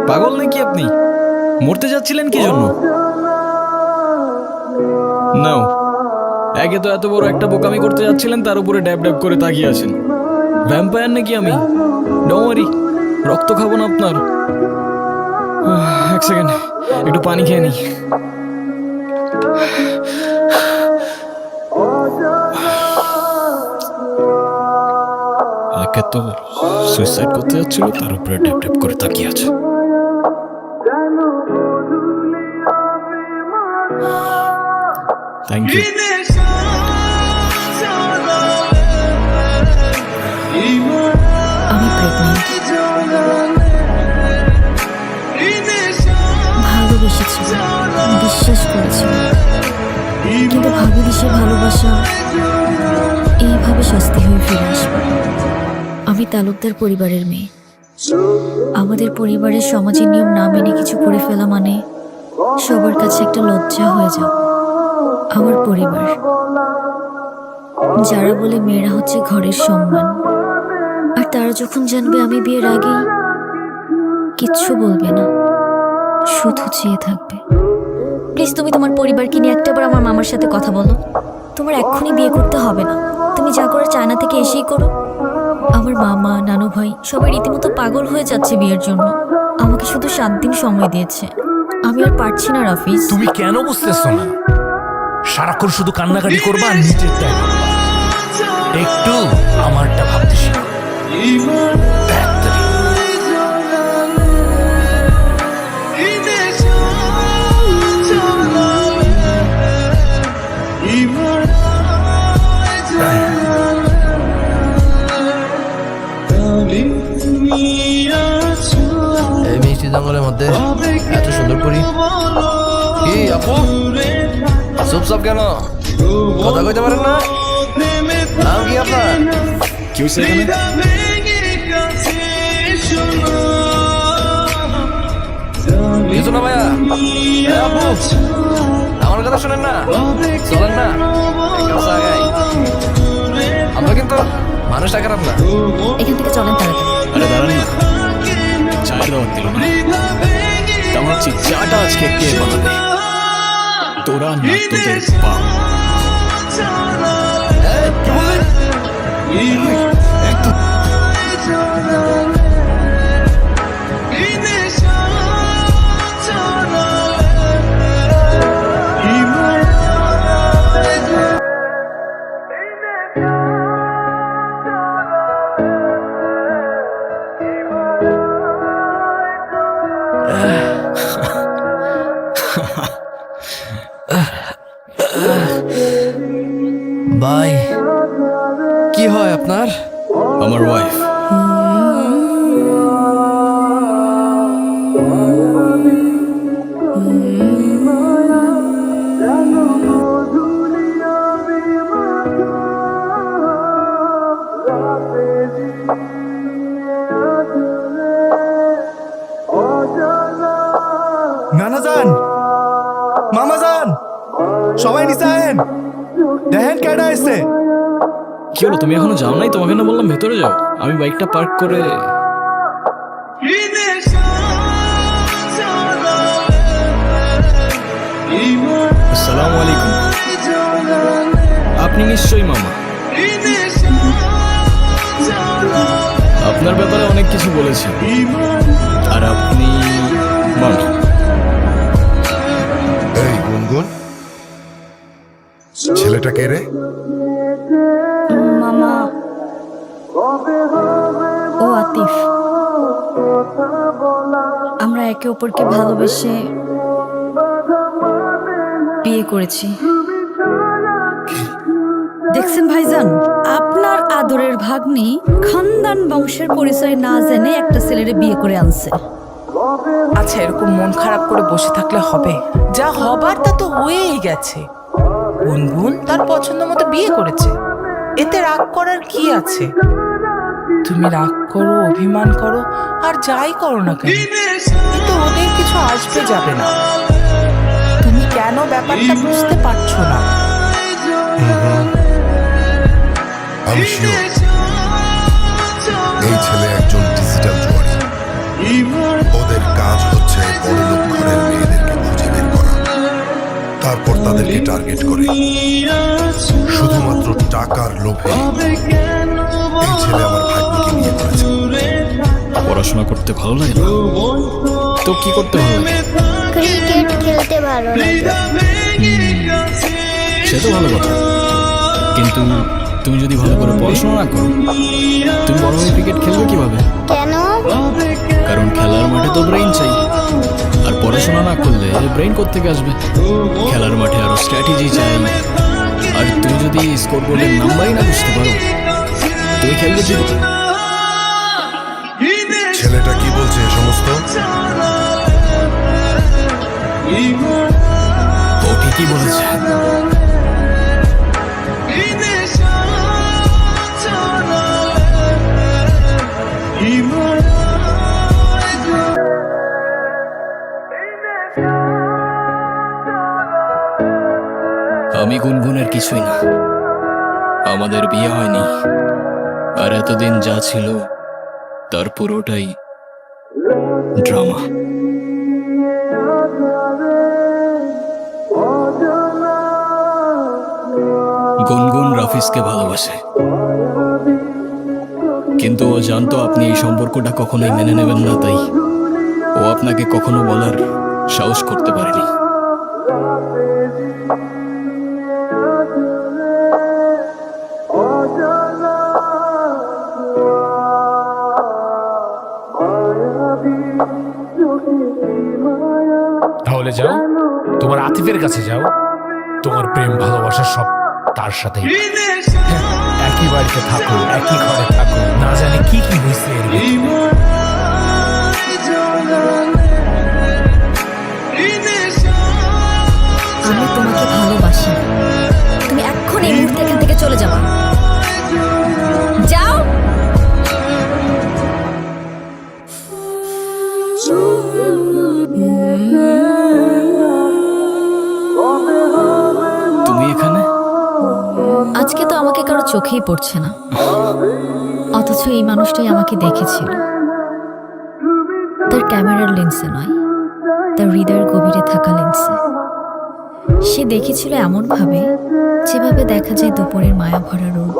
পাগল নাকি আপনি? মরতে যাচ্ছিলেন কি জন্য? নাও, একে তো এত বড় একটা বোকামি করতে যাচ্ছিলেন, তার উপরে ড্যাব ড্যাব করে তাকিয়ে আছেন। ভ্যাম্পায়ার নাকি আমি? ডোন্ট ওয়ারি, রক্ত খাবো না আপনার। এক সেকেন্ড, একটু পানি খেয়ে নিই। একে তো সুইসাইড করতে যাচ্ছিল, তার উপরে ড্যাব ড্যাব করে তাকিয়ে আছে। Thank you. আমি প্রেগনেন্ট। ভালোবেসেছিলাম, বিশ্বাস করেছিলাম, কিন্তু ভাবিনি সে ভালোবাসা এইভাবে শাস্তি হয়ে ফিরে আসবে। আমি তালুকদার পরিবারের মেয়ে। আমাদের পরিবারের সমাজের নিয়ম না মেনে কিছু করে ফেলা মানে সবার কাছে একটা লজ্জা হয়ে যাও। আমার পরিবার, যারা বলে মেয়েরা হচ্ছে ঘরের সম্মান, আর তারা যখন জানবে আমি বিয়ের আগেই, কিচ্ছু বলবে না, শুধু চেয়ে থাকবে। প্লিজ তুমি তোমার পরিবারকে নিয়ে একটাবার আমার মামার সাথে কথা বলো। তোমার এক্ষুনি বিয়ে করতে হবে না, তুমি যা করে চায়না থেকে এসেই করো। আমার মামা, নানু ভাই সবাই রীতিমতো পাগল হয়ে যাচ্ছে বিয়ের জন্য। আমাকে শুধু 7 দিন সময় দিয়েছে। আমি আর পারছি না রাফিজ। তুমি কেন বুঝতেছো না? সারাক্ষণ শুধু কান্নাকাটি করবা আর নিজের তাই একটু আমারটা ভাবতে শিখো। এই মিষ্টি জঙ্গলের মধ্যে এত সুন্দর পরি কি আপু? চুপচাপ কেন? কথা কইতে পারেন না? নাম কি আপনার? কি হয়েছে এখানে? কিছু না ভাইয়া। আপু আমার কথা শোনেন না, চলেন না, আমরা কিন্তু মানুষটা খারাপ না। এখান থেকে চলেন তাড়াতাড়ি। আরে দাঁড়ান না, চায়ের দাওয়াত দিল না? তেমন চাটা আজকে কে বানাবে? তোরা না তোদের বাপ। ভাই কি হয় আপনার? আমার ওয়াইফ। নানা যান, মামা যান, সবাই নিচে আয়েন, দেখেন কেডা এসে। কি হলো, তুমি এখনো যাও নাই? তোমাকে না বললাম ভেতরে যাও। আমি বাইকটা পার্ক করে। আসসালামু আলাইকুম। আপনি নিশ্চয়ই মামা? আপনার ব্যাপারে অনেক কিছু বলেছে, আর আপনি মামা। এই গুনগুন, ছেলেটা কে রে? মামা, ও আতিফ। আমরা একে অপরকে ভালোবেসে বিয়ে করেছি। দেখছেন ভাইজান, আপনার আদরের ভাগ্নি খানদান বংশের পরিচয় না জেনে একটা ছেলেরে বিয়ে করে আনছে। আচ্ছা, এরকম মন খারাপ করে বসে থাকলে হবে? যা হবার তা তো হয়েই গেছে। গুনগুন তার পছন্দ মতো বিয়ে করেছে, এতে রাগ করার কি আছে? তুমি রাগ করো, অভিমান করো, আর যাই করো না কেন, কিন্তু ওদের কিছু আসবে যাবে না। তুমি কেন ব্যাপারটা বুঝতে পারছো না? আমি শিওর এই ছেলে একজন ডিজিটাল জুয়ারি। ওদের কাজ হচ্ছে বড়লোক ঘরের মেয়েদেরকে খুঁজে বের করা, তারপর তাদেরকে টার্গেট করে। শুধুমাত্র টাকার লোভে এই ছেলে আমার ভাগ্নিকে বিয়ে করেছে। পড়াশোনা করতে ভালো লাগে না তো কি করতে ভালো লাগে? ক্রিকেট খেলতে ভালো লাগে। সে তো ভালো কথা, কিন্তু তুমি যদি ভালো করে পড়াশোনা না করো, তুমি বড় হয়ে ক্রিকেট খেলবে কিভাবে? কেন? কারণ খেলার মাঠে তো ব্রেইন চাই, আর পড়াশোনা না করলে ব্রেইন কোত্থেকে আসবে? খেলার মাঠে আরো স্ট্র্যাটেজি চাই, আর তুমি যদি স্কোর বোর্ডের নাম্বারই না বুঝতে পারো, তুমি খেলবে কি? ছেলেটা কি বলছে এ সমস্ত? ও ঠিকই বলেছে। আমি গুনগুনের কিছুই না, আমাদের বিয়ে হয়নি, আর এতদিন যা ছিল তার পুরোটাই ড্রামা। গুনগুন রাফিজকে ভালোবাসে, কিন্তু ও জানতো আপনি এই সম্পর্কটা কখনোই মেনে নেবেন না, তাই ও আপনাকে কখনো বলার সাহস করতে পারেনি। তাহলে যাও, তোমার আতিফের কাছে যাও, তোমার প্রেম ভালোবাসা সব তার সাথেই। হ্যাঁ, একই বাড়িতে থাকো, একই ঘরে থাকো, না জানি কি কি হয়েছে এর ভিতরে। আমি তোমাকে ভালোবাসি না। তুমি এখন এই মুহূর্তে এখান থেকে চলে যাও। যাও। তুমি এখানে? আজকে তো আমাকে কারো চোখেই পড়ছে না, অথচ এই মানুষটাই আমাকে দেখেছিল। তার ক্যামেরার লেন্সে নয়, তার হৃদয়ের গভীরে থাকা লেন্সে। সে দেখেছিল এমন ভাবে যেভাবে দেখা যায় দুপুরের মায়া ভরা রোদ।